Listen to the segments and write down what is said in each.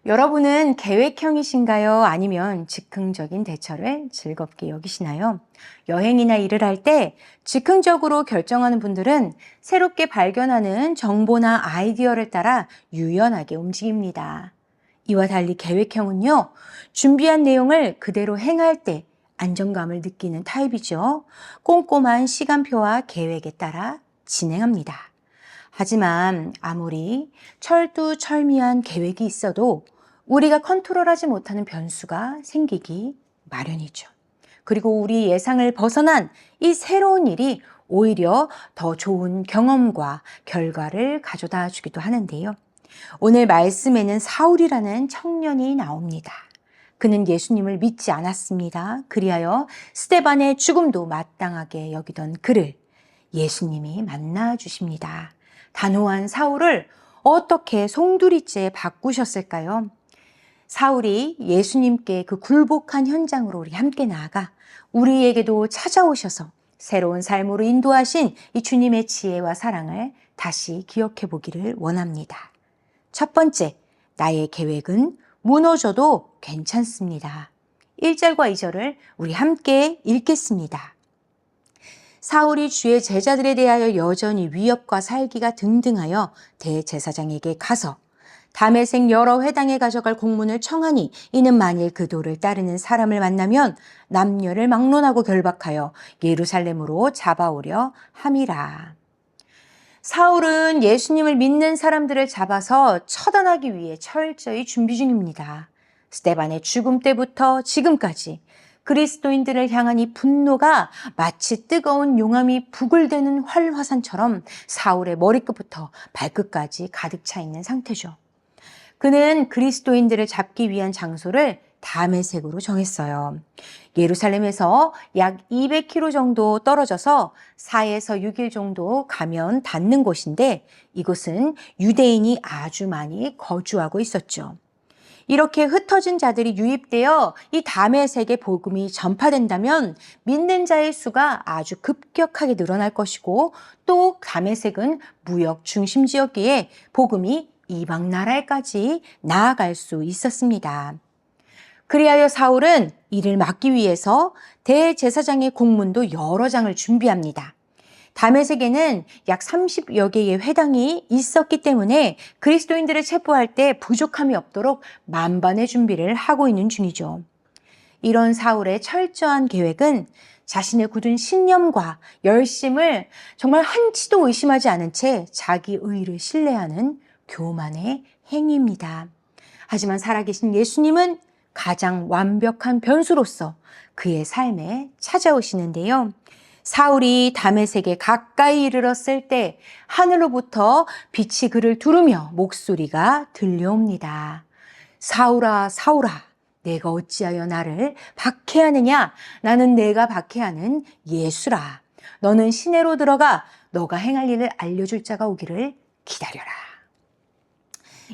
여러분은 계획형이신가요? 아니면 즉흥적인 대처를 즐겁게 여기시나요? 여행이나 일을 할 때 즉흥적으로 결정하는 분들은 새롭게 발견하는 정보나 아이디어를 따라 유연하게 움직입니다. 이와 달리 계획형은요, 준비한 내용을 그대로 행할 때 안정감을 느끼는 타입이죠. 꼼꼼한 시간표와 계획에 따라 진행합니다. 하지만 아무리 철두철미한 계획이 있어도 우리가 컨트롤하지 못하는 변수가 생기기 마련이죠. 그리고 우리 예상을 벗어난 이 새로운 일이 오히려 더 좋은 경험과 결과를 가져다 주기도 하는데요. 오늘 말씀에는 사울이라는 청년이 나옵니다. 그는 예수님을 믿지 않았습니다. 그리하여 스데반의 죽음도 마땅하게 여기던 그를 예수님이 만나 주십니다. 단호한 사울을 어떻게 송두리째 바꾸셨을까요? 사울이 예수님께 그 굴복한 현장으로 우리 함께 나아가 우리에게도 찾아오셔서 새로운 삶으로 인도하신 이 주님의 지혜와 사랑을 다시 기억해 보기를 원합니다. 첫 번째, 나의 계획은 무너져도 괜찮습니다. 1절과 2절을 우리 함께 읽겠습니다. 사울이 주의 제자들에 대하여 여전히 위협과 살기가 등등하여 대제사장에게 가서 다메섹 여러 회당에 가져갈 공문을 청하니 이는 만일 그 도를 따르는 사람을 만나면 남녀를 막론하고 결박하여 예루살렘으로 잡아오려 함이라. 사울은 예수님을 믿는 사람들을 잡아서 처단하기 위해 철저히 준비 중입니다. 스데반의 죽음 때부터 지금까지 그리스도인들을 향한 이 분노가 마치 뜨거운 용암이 부글대는 활화산처럼 사울의 머리끝부터 발끝까지 가득 차 있는 상태죠. 그는 그리스도인들을 잡기 위한 장소를 다메섹으로 정했어요. 예루살렘에서 약 200km 정도 떨어져서 4에서 6일 정도 가면 닿는 곳인데 이곳은 유대인이 아주 많이 거주하고 있었죠. 이렇게 흩어진 자들이 유입되어 이 다메섹의 복음이 전파된다면 믿는 자의 수가 아주 급격하게 늘어날 것이고 또 다메섹은 무역 중심 지역기에 복음이 이방 나라에까지 나아갈 수 있었습니다. 그리하여 사울은 이를 막기 위해서 대제사장의 공문도 여러 장을 준비합니다. 다메섹에는 약 30여 개의 회당이 있었기 때문에 그리스도인들을 체포할 때 부족함이 없도록 만반의 준비를 하고 있는 중이죠. 이런 사울의 철저한 계획은 자신의 굳은 신념과 열심을 정말 한치도 의심하지 않은 채 자기 의를 신뢰하는 교만의 행위입니다. 하지만 살아계신 예수님은 가장 완벽한 변수로서 그의 삶에 찾아오시는데요. 사울이 다메섹에 가까이 이르렀을 때 하늘로부터 빛이 그를 두르며 목소리가 들려옵니다. 사울아, 사울아, 내가 어찌하여 나를 박해하느냐? 나는 내가 박해하는 예수라. 너는 시내로 들어가 너가 행할 일을 알려줄 자가 오기를 기다려라.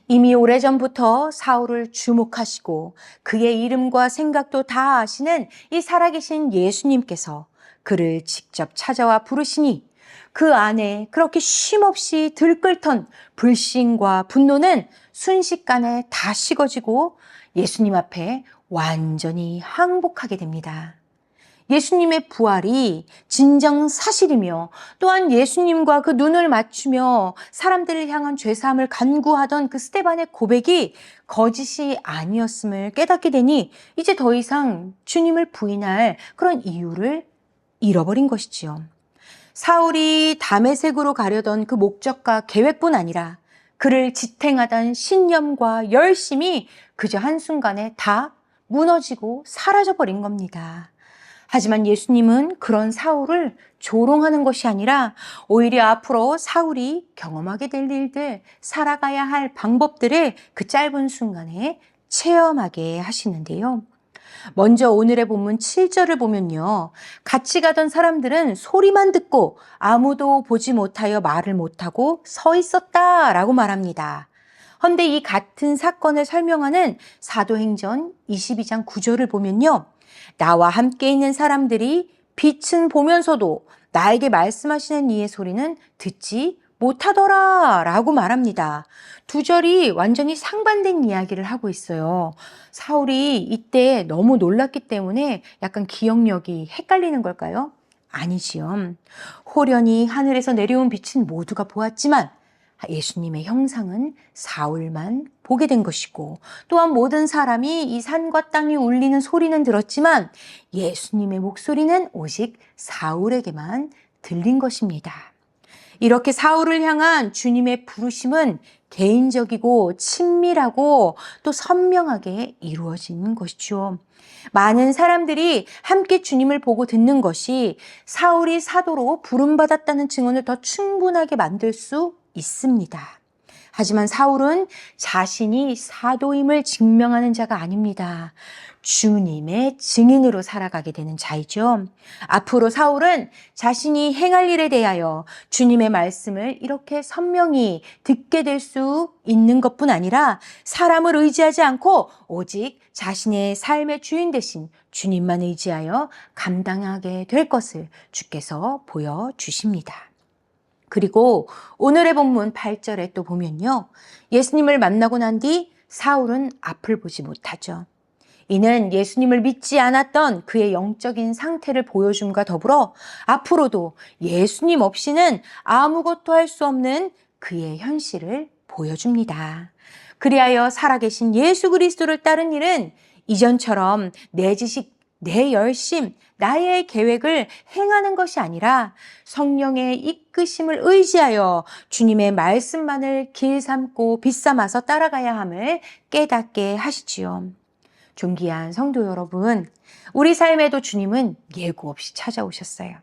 이미 오래전부터 사울을 주목하시고 그의 이름과 생각도 다 아시는 이 살아계신 예수님께서 그를 직접 찾아와 부르시니 그 안에 그렇게 쉼없이 들끓던 불신과 분노는 순식간에 다 식어지고 예수님 앞에 완전히 항복하게 됩니다. 예수님의 부활이 진정 사실이며 또한 예수님과 그 눈을 맞추며 사람들을 향한 죄사함을 간구하던 그 스데반의 고백이 거짓이 아니었음을 깨닫게 되니 이제 더 이상 주님을 부인할 그런 이유를 잃어버린 것이지요. 사울이 다메섹으로 가려던 그 목적과 계획뿐 아니라 그를 지탱하던 신념과 열심이 그저 한순간에 다 무너지고 사라져버린 겁니다. 하지만 예수님은 그런 사울을 조롱하는 것이 아니라 오히려 앞으로 사울이 경험하게 될 일들, 살아가야 할 방법들을 그 짧은 순간에 체험하게 하시는데요. 먼저 오늘의 본문 7절을 보면요. 같이 가던 사람들은 소리만 듣고 아무도 보지 못하여 말을 못하고 서 있었다라고 말합니다. 헌데 이 같은 사건을 설명하는 사도행전 22장 9절을 보면요. 나와 함께 있는 사람들이 빛은 보면서도 나에게 말씀하시는 이의 소리는 듣지 못하더라 라고 말합니다. 두 절이 완전히 상반된 이야기를 하고 있어요. 사울이 이때 너무 놀랐기 때문에 약간 기억력이 헷갈리는 걸까요? 아니지요. 호련히 하늘에서 내려온 빛은 모두가 보았지만 예수님의 형상은 사울만 보게 된 것이고, 또한 모든 사람이 이 산과 땅이 울리는 소리는 들었지만 예수님의 목소리는 오직 사울에게만 들린 것입니다. 이렇게 사울을 향한 주님의 부르심은 개인적이고 친밀하고 또 선명하게 이루어진 것이죠. 많은 사람들이 함께 주님을 보고 듣는 것이 사울이 사도로 부름받았다는 증언을 더 충분하게 만들 수 있습니다. 하지만 사울은 자신이 사도임을 증명하는 자가 아닙니다. 주님의 증인으로 살아가게 되는 자이죠. 앞으로 사울은 자신이 행할 일에 대하여 주님의 말씀을 이렇게 선명히 듣게 될 수 있는 것뿐 아니라 사람을 의지하지 않고 오직 자신의 삶의 주인 되신 주님만 의지하여 감당하게 될 것을 주께서 보여주십니다. 그리고 오늘의 본문 8절에 또 보면요. 예수님을 만나고 난 뒤 사울은 앞을 보지 못하죠. 이는 예수님을 믿지 않았던 그의 영적인 상태를 보여줌과 더불어 앞으로도 예수님 없이는 아무것도 할 수 없는 그의 현실을 보여줍니다. 그리하여 살아계신 예수 그리스도를 따른 일은 이전처럼 내 지식, 내 열심, 나의 계획을 행하는 것이 아니라 성령의 이끄심을 의지하여 주님의 말씀만을 길 삼고 빛 삼아서 따라가야 함을 깨닫게 하시지요. 존귀한 성도 여러분, 우리 삶에도 주님은 예고 없이 찾아오셨어요.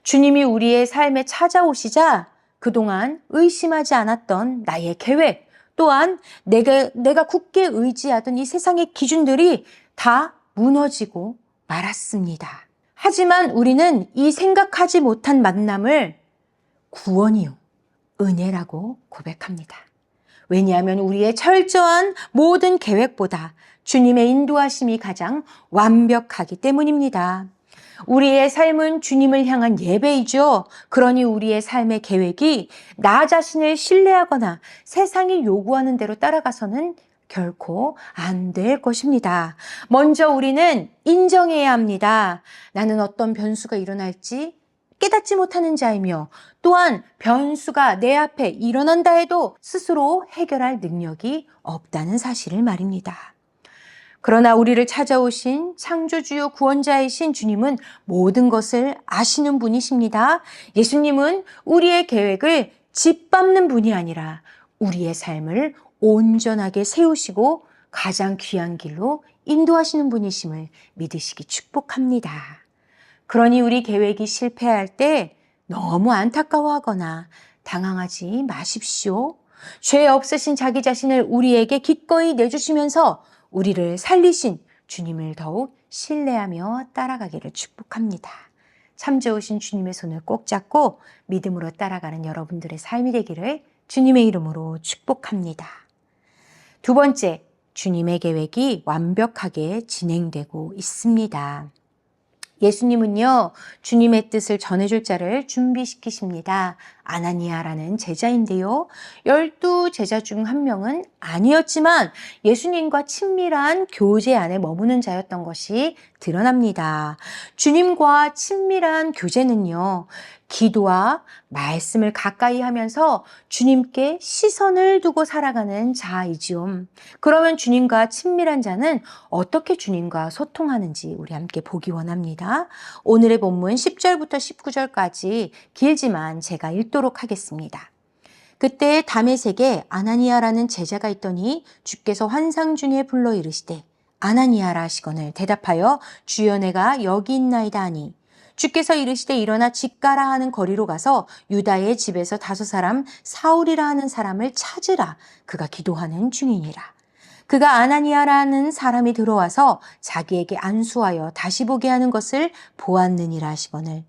주님이 우리의 삶에 찾아오시자 그동안 의심하지 않았던 나의 계획, 또한 내가 굳게 의지하던 이 세상의 기준들이 다 무너지고 말았습니다. 하지만 우리는 이 생각하지 못한 만남을 구원이요, 은혜라고 고백합니다. 왜냐하면 우리의 철저한 모든 계획보다 주님의 인도하심이 가장 완벽하기 때문입니다. 우리의 삶은 주님을 향한 예배이죠. 그러니 우리의 삶의 계획이 나 자신을 신뢰하거나 세상이 요구하는 대로 따라가서는 결코 안 될 것입니다. 먼저 우리는 인정해야 합니다. 나는 어떤 변수가 일어날지 깨닫지 못하는 자이며, 또한 변수가 내 앞에 일어난다 해도 스스로 해결할 능력이 없다는 사실을 말입니다. 그러나 우리를 찾아오신 창조주요 구원자이신 주님은 모든 것을 아시는 분이십니다. 예수님은 우리의 계획을 짓밟는 분이 아니라 우리의 삶을 온전하게 세우시고 가장 귀한 길로 인도하시는 분이심을 믿으시기 축복합니다. 그러니 우리 계획이 실패할 때 너무 안타까워하거나 당황하지 마십시오. 죄 없으신 자기 자신을 우리에게 기꺼이 내주시면서 우리를 살리신 주님을 더욱 신뢰하며 따라가기를 축복합니다. 참 좋으신 주님의 손을 꼭 잡고 믿음으로 따라가는 여러분들의 삶이 되기를 주님의 이름으로 축복합니다. 두 번째, 주님의 계획이 완벽하게 진행되고 있습니다. 예수님은요, 주님의 뜻을 전해줄 자를 준비시키십니다. 아나니아라는 제자인데요. 12 제자 중 한 명은 아니었지만 예수님과 친밀한 교제 안에 머무는 자였던 것이 드러납니다. 주님과 친밀한 교제는요, 기도와 말씀을 가까이 하면서 주님께 시선을 두고 살아가는 자이지요. 그러면 주님과 친밀한 자는 어떻게 주님과 소통하는지 우리 함께 보기 원합니다. 오늘의 본문 10절부터 19절까지 길지만 제가 읽도록 하겠습니다. 그때 다메섹에 아나니아라는 제자가 있더니 주께서 환상 중에 불러 이르시되 아나니아라 하시거늘 대답하여 주여 내가 여기 있나이다 하니 주께서 이르시되 일어나 집 가라 하는 거리로 가서 유다의 집에서 5 사람 사울이라 하는 사람을 찾으라. 그가 기도하는 중이니라. 그가 아나니아라는 사람이 들어와서 자기에게 안수하여 다시 보게 하는 것을 보았느니라 하시거늘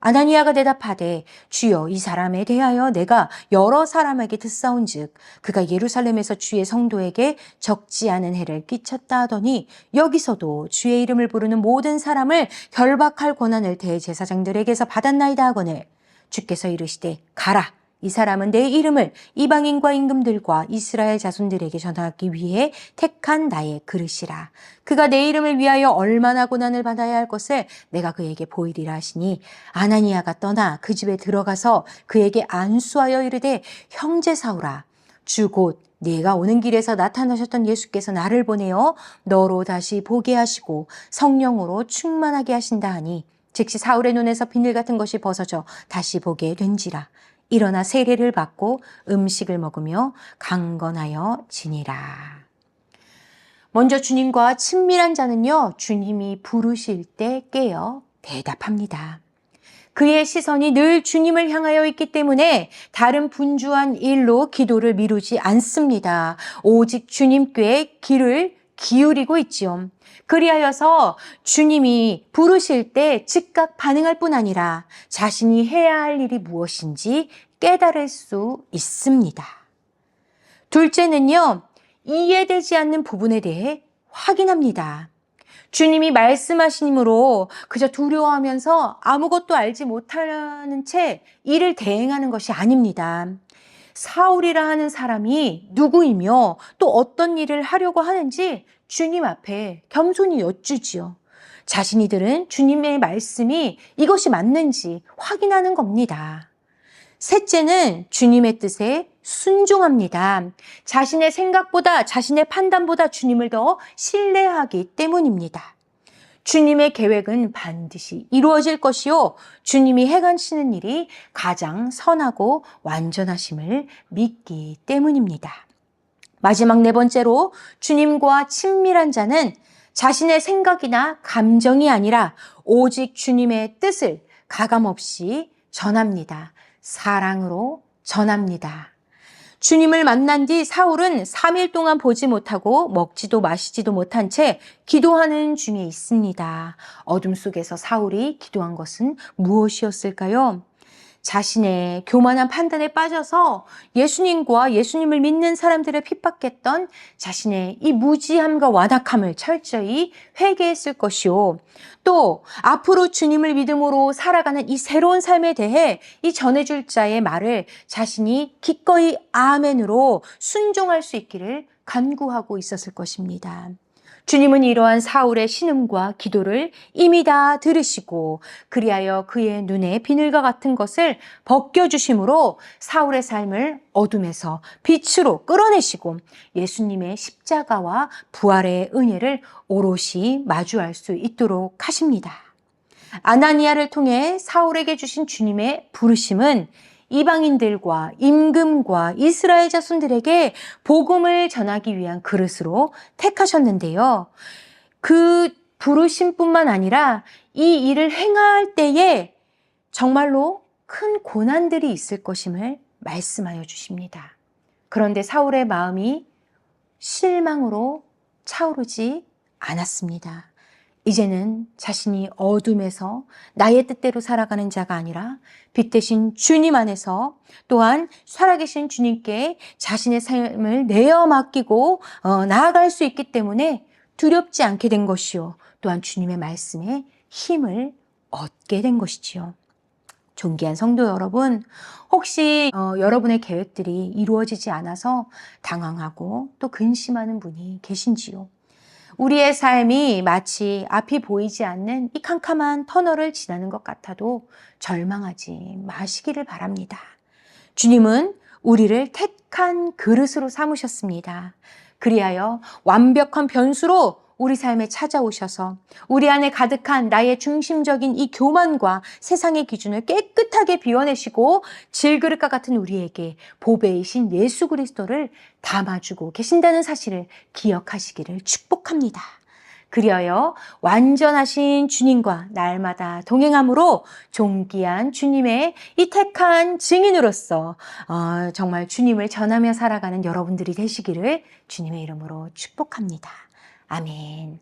아나니아가 대답하되 주여 이 사람에 대하여 내가 여러 사람에게 듣사온즉 그가 예루살렘에서 주의 성도에게 적지 않은 해를 끼쳤다 하더니 여기서도 주의 이름을 부르는 모든 사람을 결박할 권한을 대제사장들에게서 받았나이다 하거늘 주께서 이르시되 가라 이 사람은 내 이름을 이방인과 임금들과 이스라엘 자손들에게 전하기 위해 택한 나의 그릇이라. 그가 내 이름을 위하여 얼마나 고난을 받아야 할 것을 내가 그에게 보이리라 하시니 아나니아가 떠나 그 집에 들어가서 그에게 안수하여 이르되 형제 사울아 주 곧 네가 오는 길에서 나타나셨던 예수께서 나를 보내어 너로 다시 보게 하시고 성령으로 충만하게 하신다 하니 즉시 사울의 눈에서 비늘 같은 것이 벗어져 다시 보게 된지라. 일어나 세례를 받고 음식을 먹으며 강건하여 지니라. 먼저 주님과 친밀한 자는요, 주님이 부르실 때 깨어 대답합니다. 그의 시선이 늘 주님을 향하여 있기 때문에 다른 분주한 일로 기도를 미루지 않습니다. 오직 주님께 귀를 기울이고 있지요. 그리하여서 주님이 부르실 때 즉각 반응할 뿐 아니라 자신이 해야 할 일이 무엇인지 깨달을 수 있습니다. 둘째는요, 이해되지 않는 부분에 대해 확인합니다. 주님이 말씀하시므로 그저 두려워하면서 아무것도 알지 못하는 채 일을 대행하는 것이 아닙니다. 사울이라 하는 사람이 누구이며 또 어떤 일을 하려고 하는지 주님 앞에 겸손히 여쭈지요. 자신이 들은 주님의 말씀이 이것이 맞는지 확인하는 겁니다. 셋째는 주님의 뜻에 순종합니다. 자신의 생각보다 자신의 판단보다 주님을 더 신뢰하기 때문입니다. 주님의 계획은 반드시 이루어질 것이요. 주님이 행하시는 일이 가장 선하고 완전하심을 믿기 때문입니다. 마지막 네 번째로 주님과 친밀한 자는 자신의 생각이나 감정이 아니라 오직 주님의 뜻을 가감없이 전합니다. 사랑으로 전합니다. 주님을 만난 뒤 사울은 3일 동안 보지 못하고 먹지도 마시지도 못한 채 기도하는 중에 있습니다. 어둠 속에서 사울이 기도한 것은 무엇이었을까요? 자신의 교만한 판단에 빠져서 예수님과 예수님을 믿는 사람들을 핍박했던 자신의 이 무지함과 완악함을 철저히 회개했을 것이요. 또 앞으로 주님을 믿음으로 살아가는 이 새로운 삶에 대해 이 전해줄 자의 말을 자신이 기꺼이 아멘으로 순종할 수 있기를 간구하고 있었을 것입니다. 주님은 이러한 사울의 신음과 기도를 이미 다 들으시고 그리하여 그의 눈에 비늘과 같은 것을 벗겨주심으로 사울의 삶을 어둠에서 빛으로 끌어내시고 예수님의 십자가와 부활의 은혜를 오롯이 마주할 수 있도록 하십니다. 아나니아를 통해 사울에게 주신 주님의 부르심은 이방인들과 임금과 이스라엘 자손들에게 복음을 전하기 위한 그릇으로 택하셨는데요. 그 부르심뿐만 아니라 이 일을 행할 때에 정말로 큰 고난들이 있을 것임을 말씀하여 주십니다. 그런데 사울의 마음이 실망으로 차오르지 않았습니다. 이제는 자신이 어둠에서 나의 뜻대로 살아가는 자가 아니라 빛 대신 주님 안에서 또한 살아계신 주님께 자신의 삶을 내어 맡기고 나아갈 수 있기 때문에 두렵지 않게 된 것이요. 또한 주님의 말씀에 힘을 얻게 된 것이지요. 존귀한 성도 여러분, 혹시 여러분의 계획들이 이루어지지 않아서 당황하고 또 근심하는 분이 계신지요? 우리의 삶이 마치 앞이 보이지 않는 이 캄캄한 터널을 지나는 것 같아도 절망하지 마시기를 바랍니다. 주님은 우리를 택한 그릇으로 삼으셨습니다. 그리하여 완벽한 변수로 우리 삶에 찾아오셔서 우리 안에 가득한 나의 중심적인 이 교만과 세상의 기준을 깨끗하게 비워내시고 질그릇과 같은 우리에게 보배이신 예수 그리스도를 담아주고 계신다는 사실을 기억하시기를 축복합니다. 그리하여 완전하신 주님과 날마다 동행함으로 존귀한 주님의 이 택한 증인으로서 정말 주님을 전하며 살아가는 여러분들이 되시기를 주님의 이름으로 축복합니다. 아멘.